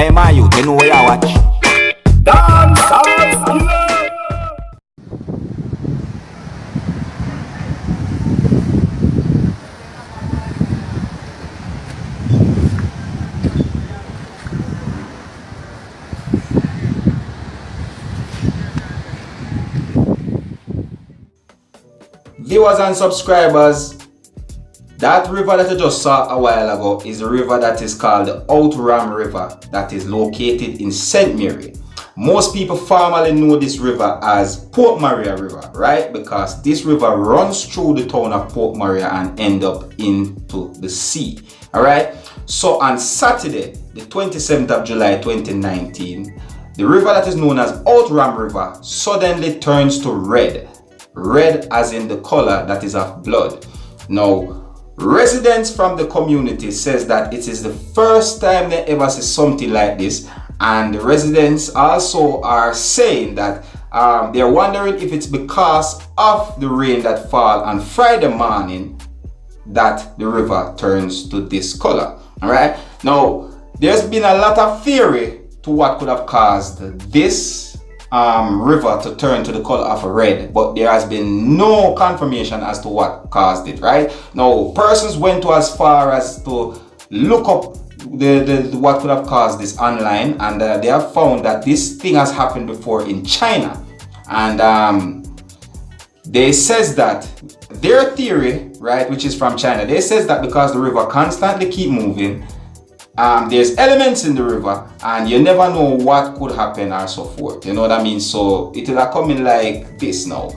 Hey my youth, you know where you watch? Dancehall. Viewers and subscribers, that river that you just saw a while ago is a river that is called the OutRam River that is located in St. Mary. Most people formally know this river as Port Maria River, right? Because this river runs through the town of Port Maria and end up into the sea. Alright? So on Saturday, the 27th of July 2019, the river that is known as OutRam River suddenly turns to red. Red as in the color that is of blood. Now, residents from the community says that it is the first time they ever see something like this, and the residents also are saying that they're wondering if it's because of the rain that fall on Friday morning that the river turns to this color. All right. Now, there's been a lot of theory to what could have caused this river to turn to the color of red, but there has been no confirmation as to what caused it. Right now, persons went to as far as to look up the what could have caused this online, and they have found that this thing has happened before in China, and they says that their theory, right, which is from China, they says that because the river constantly keep moving, there's elements in the river and you never know what could happen or so forth, you know what I mean? So it will come in like this now.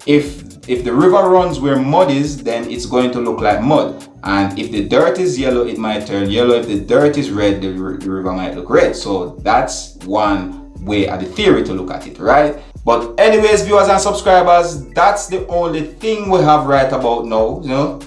If the river runs where mud is, then it's going to look like mud, and if the dirt is yellow, it might turn yellow. If the dirt is red, the river might look red. So that's one way of the theory to look at it, right? But anyways, viewers and subscribers, that's the only thing we have right about now, you know.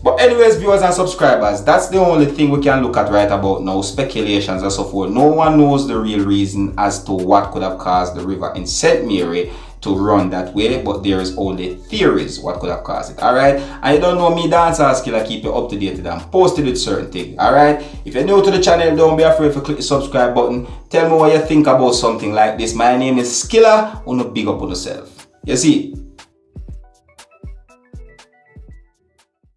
But anyways, viewers and subscribers, that's the only thing we can look at right about now, speculations and so forth. No one knows the real reason as to what could have caused the river in St. Mary to run that way, but there is only theories what could have caused it. Alright, and you don't know me, Dancehall, keep you up to date and posted with certain things. Alright, if you're new to the channel, don't be afraid to click the subscribe button. Tell me what you think about something like this. My name is Skilla, big up on yourself. You see.